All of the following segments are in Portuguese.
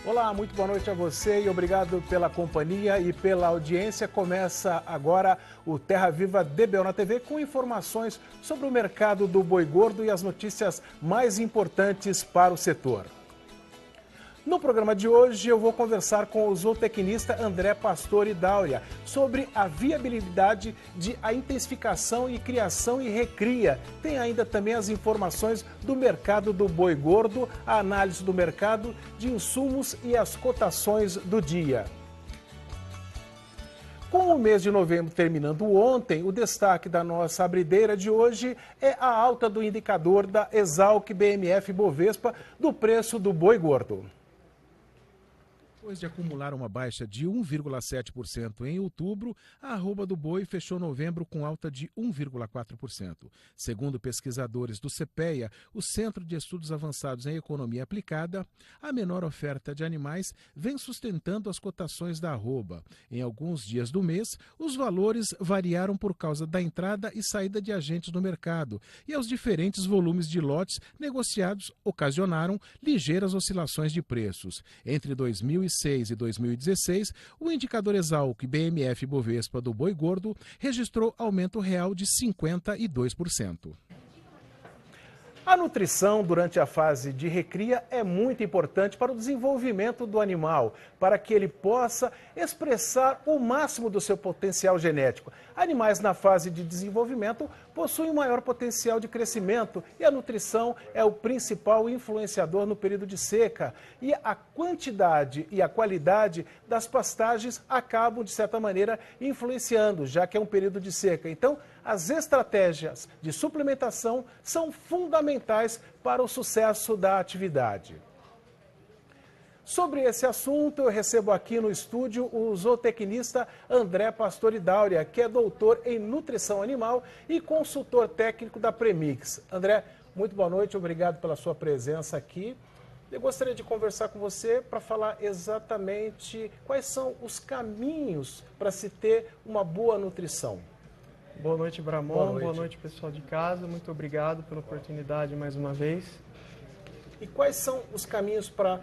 Olá, muito boa noite a você e obrigado pela companhia e pela audiência. Começa agora o Terra Viva DBO na TV com informações sobre o mercado do boi gordo e as notícias mais importantes para o setor. No programa de hoje eu vou conversar com o zootecnista André Pastore Dáurea sobre a viabilidade de a intensificação e criação e recria. Tem ainda também as informações do mercado do boi gordo, a análise do mercado de insumos e as cotações do dia. Com o mês de novembro terminando ontem, o destaque da nossa abrideira de hoje é a alta do indicador da Esalq BMF Bovespa do preço do boi gordo. Depois de acumular uma baixa de 1,7% em outubro, a arroba do boi fechou novembro com alta de 1,4%. Segundo pesquisadores do CPEA, o Centro de Estudos Avançados em Economia Aplicada, a menor oferta de animais vem sustentando as cotações da arroba. Em alguns dias do mês, os valores variaram por causa da entrada e saída de agentes no mercado, e os diferentes volumes de lotes negociados ocasionaram ligeiras oscilações de preços. Entre 2006 e 2016, o indicador Esalq BMF Bovespa do boi gordo registrou aumento real de 52%. A nutrição durante a fase de recria é muito importante para o desenvolvimento do animal, para que ele possa expressar o máximo do seu potencial genético. Animais na fase de desenvolvimento possuem um maior potencial de crescimento e a nutrição é o principal influenciador no período de seca. E a quantidade e a qualidade das pastagens acabam, de certa maneira, influenciando, já que é um período de seca. Então, as estratégias de suplementação são fundamentais para o sucesso da atividade. Sobre esse assunto, eu recebo aqui no estúdio o zootecnista André Pastore Dáurea, que é doutor em nutrição animal e consultor técnico da Premix. André, muito boa noite, obrigado pela sua presença aqui. Eu gostaria de conversar com você para falar exatamente quais são os caminhos para se ter uma boa nutrição. Boa noite, Bramon. Boa noite, pessoal de casa. Muito obrigado pela oportunidade mais uma vez. E quais são os caminhos para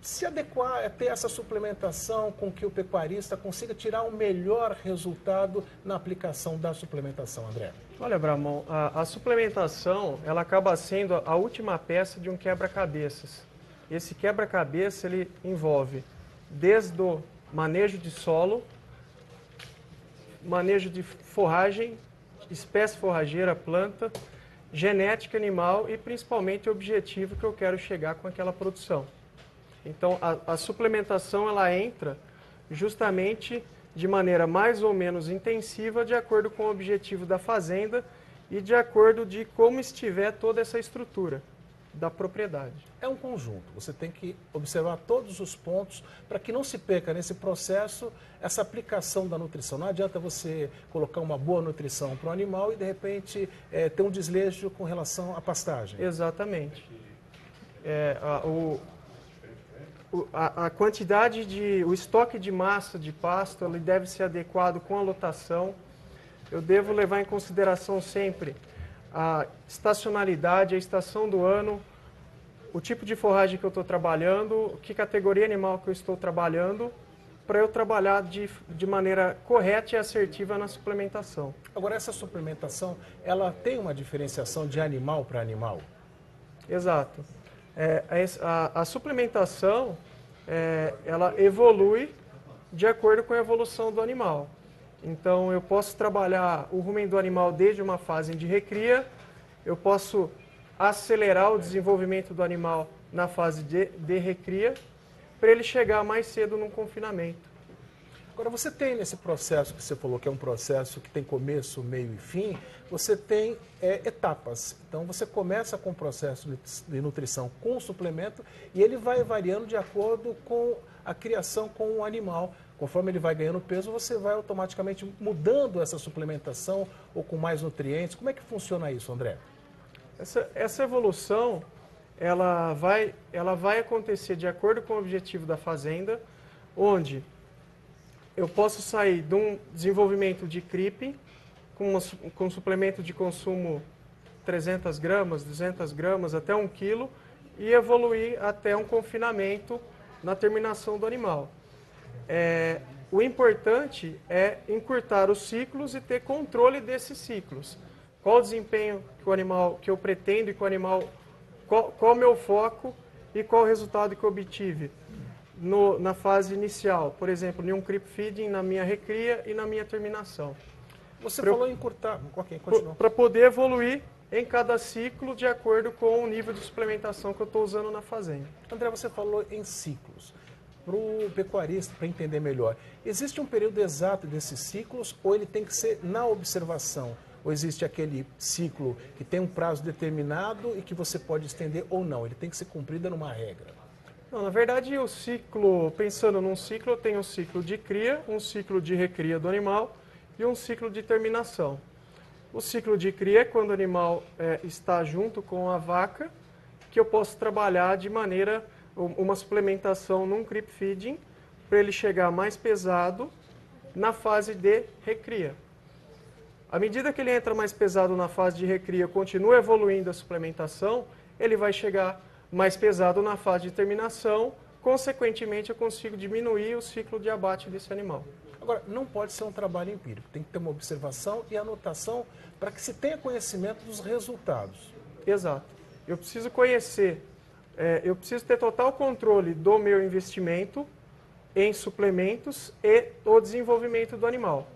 se adequar a ter essa suplementação com que o pecuarista consiga tirar um melhor resultado na aplicação da suplementação, André? Olha, Bramon, a suplementação ela acaba sendo a última peça de um quebra-cabeças. Esse quebra-cabeça ele envolve desde o manejo de solo, manejo de forragem, espécie forrageira, planta, genética animal e principalmente o objetivo que eu quero chegar com aquela produção. Então, a suplementação ela entra justamente de maneira mais ou menos intensiva de acordo com o objetivo da fazenda e de acordo de como estiver toda essa estrutura da propriedade. É um conjunto, você tem que observar todos os pontos para que não se perca nesse processo essa aplicação da nutrição. Não adianta você colocar uma boa nutrição para o animal e de repente ter um desleixo com relação à pastagem. Exatamente. A quantidade o estoque de massa de pasto ele deve ser adequado com a lotação. Eu devo levar em consideração sempre a estacionalidade, a estação do ano, o tipo de forragem que eu estou trabalhando, que categoria animal que eu estou trabalhando, para eu trabalhar de maneira correta e assertiva na suplementação. Agora, essa suplementação, ela tem uma diferenciação de animal para animal? Exato. A suplementação, ela evolui de acordo com a evolução do animal. Então, eu posso trabalhar o rumen do animal desde uma fase de recria, eu posso acelerar o desenvolvimento do animal na fase de recria, para ele chegar mais cedo num confinamento. Agora, você tem nesse processo que você falou que é um processo que tem começo, meio e fim, você tem etapas. Então, você começa com o processo de nutrição com o suplemento e ele vai variando de acordo com a criação com o animal. Conforme ele vai ganhando peso, você vai automaticamente mudando essa suplementação ou com mais nutrientes. Como é que funciona isso, André? Essa evolução, ela vai acontecer de acordo com o objetivo da fazenda, onde eu posso sair de um desenvolvimento de creeping, com suplemento de consumo 300 gramas, 200 gramas, até 1 quilo, e evoluir até um confinamento na terminação do animal. O importante é encurtar os ciclos e ter controle desses ciclos. Qual o desempenho que eu pretendo e que o animal, qual o meu foco e qual o resultado que eu obtive na fase inicial, por exemplo, em um creep feeding, na minha recria e na minha terminação. Você falou em encurtar. Ok, continua. Para poder evoluir em cada ciclo de acordo com o nível de suplementação que eu estou usando na fazenda. André, você falou em ciclos. Para o pecuarista, para entender melhor, existe um período exato desses ciclos ou ele tem que ser na observação? Ou existe aquele ciclo que tem um prazo determinado e que você pode estender ou não? Ele tem que ser cumprido numa regra? Não, na verdade, o ciclo, pensando num ciclo, eu tenho um ciclo de cria, um ciclo de recria do animal e um ciclo de terminação. O ciclo de cria é quando o animal está junto com a vaca, que eu posso trabalhar de maneira, uma suplementação num creep feeding, para ele chegar mais pesado na fase de recria. À medida que ele entra mais pesado na fase de recria, continua evoluindo a suplementação, ele vai chegar mais pesado na fase de terminação, consequentemente eu consigo diminuir o ciclo de abate desse animal. Agora, não pode ser um trabalho empírico, tem que ter uma observação e anotação para que se tenha conhecimento dos resultados. Exato. Eu preciso conhecer, eu preciso ter total controle do meu investimento em suplementos e o desenvolvimento do animal.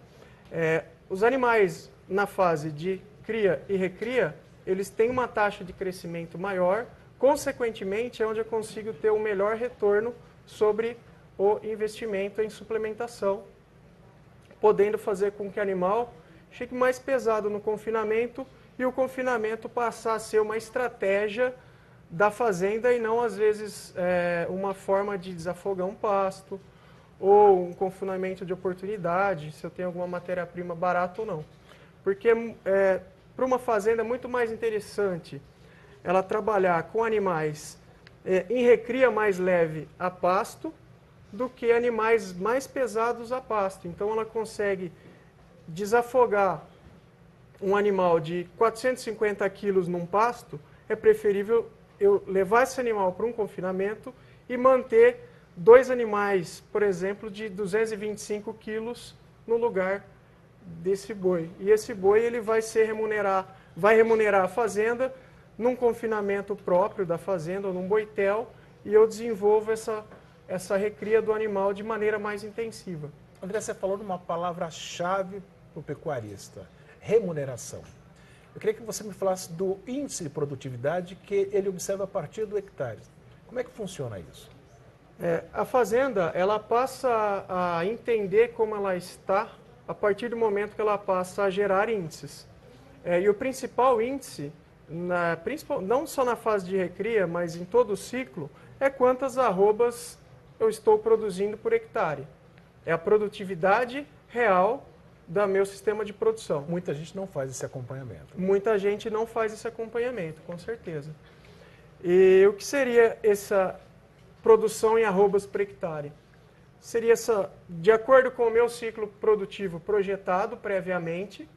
Os animais na fase de cria e recria, eles têm uma taxa de crescimento maior, consequentemente é onde eu consigo ter o melhor retorno sobre o investimento em suplementação, podendo fazer com que o animal chegue mais pesado no confinamento e o confinamento passar a ser uma estratégia da fazenda e não, às vezes, uma forma de desafogar um pasto ou um confinamento de oportunidade, se eu tenho alguma matéria-prima barata ou não. Porque para uma fazenda é muito mais interessante ela trabalhar com animais em recria mais leve a pasto do que animais mais pesados a pasto. Então ela consegue desafogar um animal de 450 quilos num pasto, é preferível eu levar esse animal para um confinamento e manter 2 animais, por exemplo, de 225 quilos no lugar desse boi. E esse boi ele vai remunerar a fazenda num confinamento próprio da fazenda ou num boitel e eu desenvolvo essa recria do animal de maneira mais intensiva. André, você falou de uma palavra-chave para o pecuarista, remuneração. Eu queria que você me falasse do índice de produtividade que ele observa a partir do hectare. Como é que funciona isso? A fazenda, ela passa a entender como ela está a partir do momento que ela passa a gerar índices. E o principal índice, não só na fase de recria, mas em todo o ciclo, é quantas arrobas eu estou produzindo por hectare. É a produtividade real do meu sistema de produção. Muita gente não faz esse acompanhamento. Muita gente não faz esse acompanhamento, com certeza. E o que seria essa produção em arrobas por hectare? Seria de acordo com o meu ciclo produtivo projetado previamente,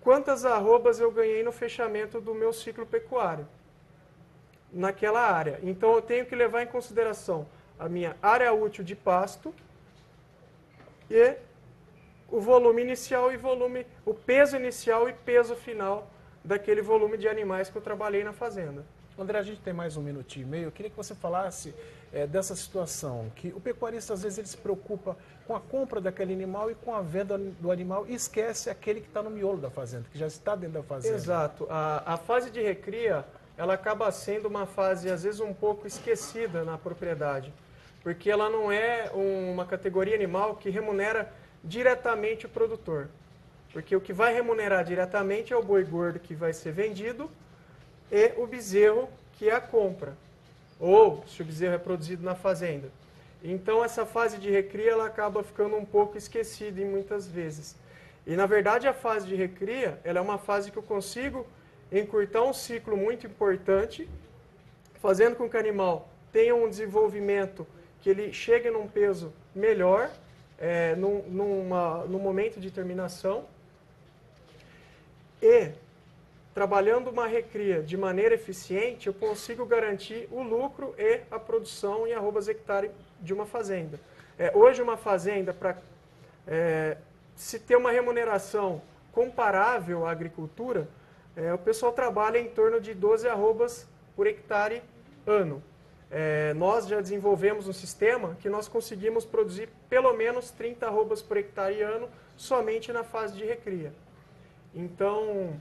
quantas arrobas eu ganhei no fechamento do meu ciclo pecuário naquela área. Então eu tenho que levar em consideração a minha área útil de pasto e o volume inicial e o peso inicial e peso final daquele volume de animais que eu trabalhei na fazenda. André, a gente tem mais 1 minutinho e meio. Eu queria que você falasse dessa situação, que o pecuarista, às vezes, ele se preocupa com a compra daquele animal e com a venda do animal e esquece aquele que está no miolo da fazenda, que já está dentro da fazenda. Exato. A fase de recria, ela acaba sendo uma fase, às vezes, um pouco esquecida na propriedade, porque ela não é uma categoria animal que remunera diretamente o produtor. Porque o que vai remunerar diretamente é o boi gordo que vai ser vendido e o bezerro que é a compra, ou se o bezerro é produzido na fazenda. Então essa fase de recria ela acaba ficando um pouco esquecida em muitas vezes. E na verdade a fase de recria ela é uma fase que eu consigo encurtar um ciclo muito importante, fazendo com que o animal tenha um desenvolvimento, que ele chegue num peso melhor, no momento de terminação. E trabalhando uma recria de maneira eficiente, eu consigo garantir o lucro e a produção em arrobas hectare de uma fazenda. Hoje, uma fazenda, para se ter uma remuneração comparável à agricultura, o pessoal trabalha em torno de 12 arrobas por hectare ano. Nós já desenvolvemos um sistema que nós conseguimos produzir pelo menos 30 arrobas por hectare ano somente na fase de recria. Então,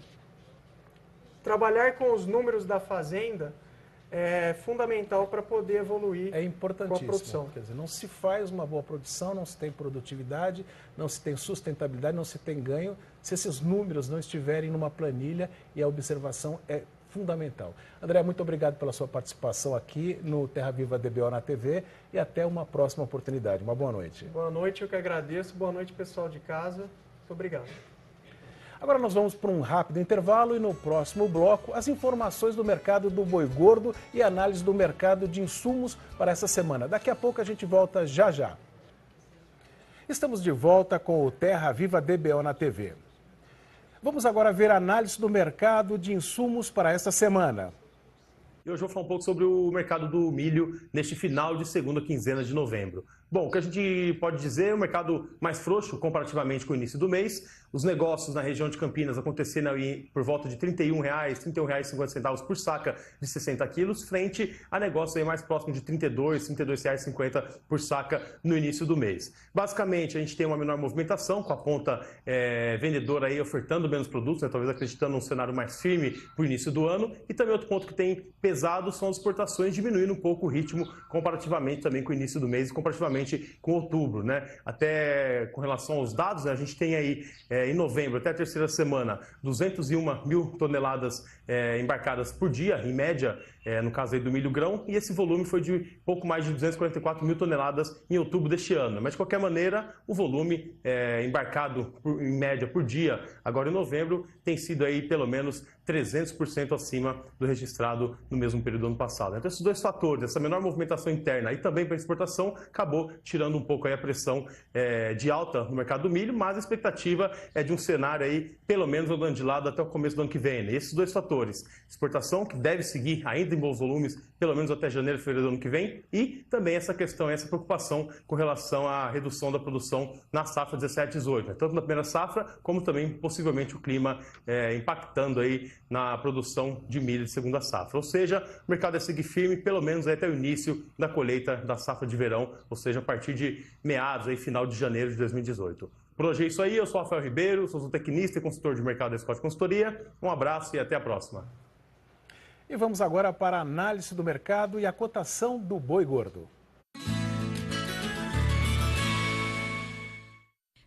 trabalhar com os números da fazenda é fundamental para poder evoluir com a produção. Quer dizer, não se faz uma boa produção, não se tem produtividade, não se tem sustentabilidade, não se tem ganho, se esses números não estiverem numa planilha, e a observação é fundamental. André, muito obrigado pela sua participação aqui no Terra Viva DBO na TV e até uma próxima oportunidade. Uma boa noite. Boa noite, eu que agradeço. Boa noite, pessoal de casa. Muito obrigado. Agora nós vamos para um rápido intervalo e no próximo bloco as informações do mercado do boi gordo e análise do mercado de insumos para essa semana. Daqui a pouco a gente volta já já. Estamos de volta com o Terra Viva DBO na TV. Vamos agora ver a análise do mercado de insumos para esta semana. E hoje eu vou falar um pouco sobre o mercado do milho neste final de segunda quinzena de novembro. Bom, o que a gente pode dizer é um mercado mais frouxo comparativamente com o início do mês. Os negócios na região de Campinas acontecendo aí por volta de R$ 31,00, R$ 31,50 por saca de 60 quilos, frente a negócios aí mais próximo de R$ 32,00, R$ 32,50 por saca no início do mês. Basicamente, a gente tem uma menor movimentação, com a ponta vendedora aí ofertando menos produtos, né, talvez acreditando num cenário mais firme para o início do ano. E também outro ponto que tem pesado são as exportações, diminuindo um pouco o ritmo comparativamente também com o início do mês e comparativamente com outubro, né? Até com relação aos dados, né, a gente tem aí em novembro, até a terceira semana, 201 mil toneladas embarcadas por dia, em média, no caso aí do milho grão, e esse volume foi de pouco mais de 244 mil toneladas em outubro deste ano. Mas, de qualquer maneira, o volume embarcado em média por dia, agora em novembro, tem sido aí pelo menos 300% acima do registrado no mesmo período do ano passado. Então, esses dois fatores, essa menor movimentação interna e também para a exportação, acabou tirando um pouco aí a pressão de alta no mercado do milho, mas a expectativa é de um cenário aí, pelo menos, andando de lado até o começo do ano que vem. Né? Esses dois fatores, exportação, que deve seguir ainda em bons volumes, pelo menos até janeiro, fevereiro do ano que vem, e também essa questão, essa preocupação com relação à redução da produção na safra 17/18, né? Tanto na primeira safra, como também, possivelmente, o clima impactando aí na produção de milho de segunda safra. Ou seja, o mercado deve seguir firme, pelo menos até o início da colheita da safra de verão, ou seja, a partir de meados, aí, final de janeiro de 2018. Por hoje é isso aí, eu sou Rafael Ribeiro, sou zootecnista e consultor de mercado da Scott Consultoria. Um abraço e até a próxima. E vamos agora para a análise do mercado e a cotação do boi gordo.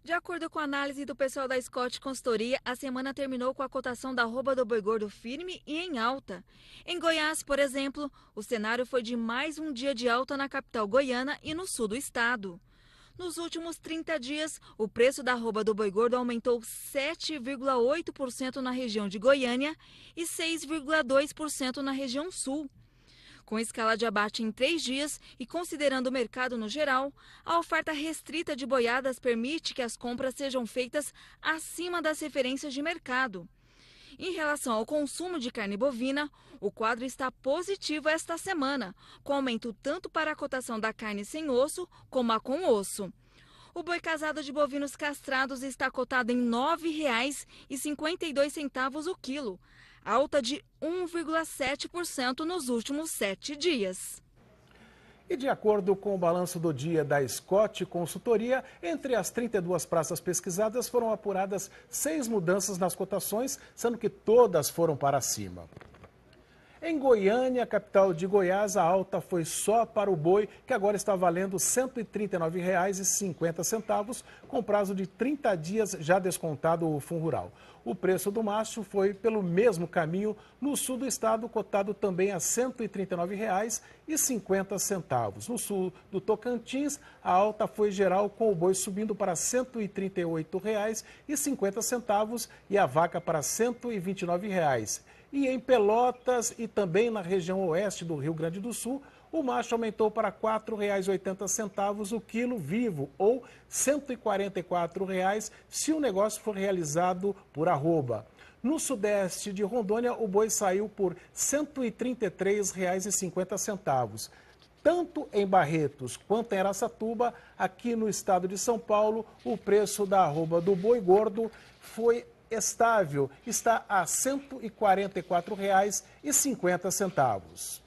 De acordo com a análise do pessoal da Scott Consultoria, a semana terminou com a cotação da arroba do boi gordo firme e em alta. Em Goiás, por exemplo, o cenário foi de mais um dia de alta na capital goiana e no sul do estado. Nos últimos 30 dias, o preço da arroba do boi gordo aumentou 7,8% na região de Goiânia e 6,2% na região sul. Com escala de abate em 3 dias e considerando o mercado no geral, a oferta restrita de boiadas permite que as compras sejam feitas acima das referências de mercado. Em relação ao consumo de carne bovina, o quadro está positivo esta semana, com aumento tanto para a cotação da carne sem osso como a com osso. O boi casado de bovinos castrados está cotado em R$ 9,52 o quilo, alta de 1,7% nos últimos 7 dias. E de acordo com o balanço do dia da Scott Consultoria, entre as 32 praças pesquisadas foram apuradas 6 mudanças nas cotações, sendo que todas foram para cima. Em Goiânia, capital de Goiás, a alta foi só para o boi, que agora está valendo R$ 139,50, com prazo de 30 dias já descontado o fundo rural. O preço do macho foi pelo mesmo caminho no sul do estado, cotado também a R$ 139,50. No sul do Tocantins, a alta foi geral, com o boi subindo para R$ 138,50 e a vaca para R$ 129,00. E em Pelotas e também na região oeste do Rio Grande do Sul, o macho aumentou para R$ 4,80 o quilo vivo, ou R$ 144,00 se o negócio for realizado por arroba. No sudeste de Rondônia, o boi saiu por R$ 133,50. Tanto em Barretos quanto em Araçatuba, aqui no estado de São Paulo, o preço da arroba do boi gordo foi estável, está a R$ 144,50.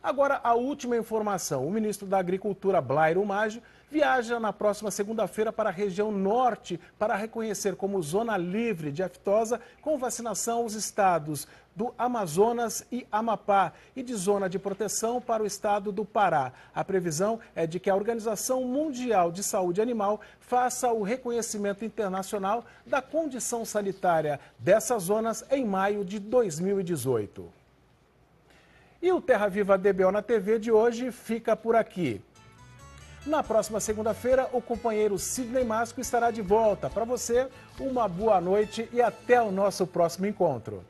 Agora, a última informação. O ministro da Agricultura, Blairo Maggi, viaja na próxima segunda-feira para a região norte para reconhecer como zona livre de aftosa com vacinação os estados do Amazonas e Amapá e de zona de proteção para o estado do Pará. A previsão é de que a Organização Mundial de Saúde Animal faça o reconhecimento internacional da condição sanitária dessas zonas em maio de 2018. E o Terra Viva DBO na TV de hoje fica por aqui. Na próxima segunda-feira, o companheiro Sidney Masco estará de volta. Para você, uma boa noite e até o nosso próximo encontro.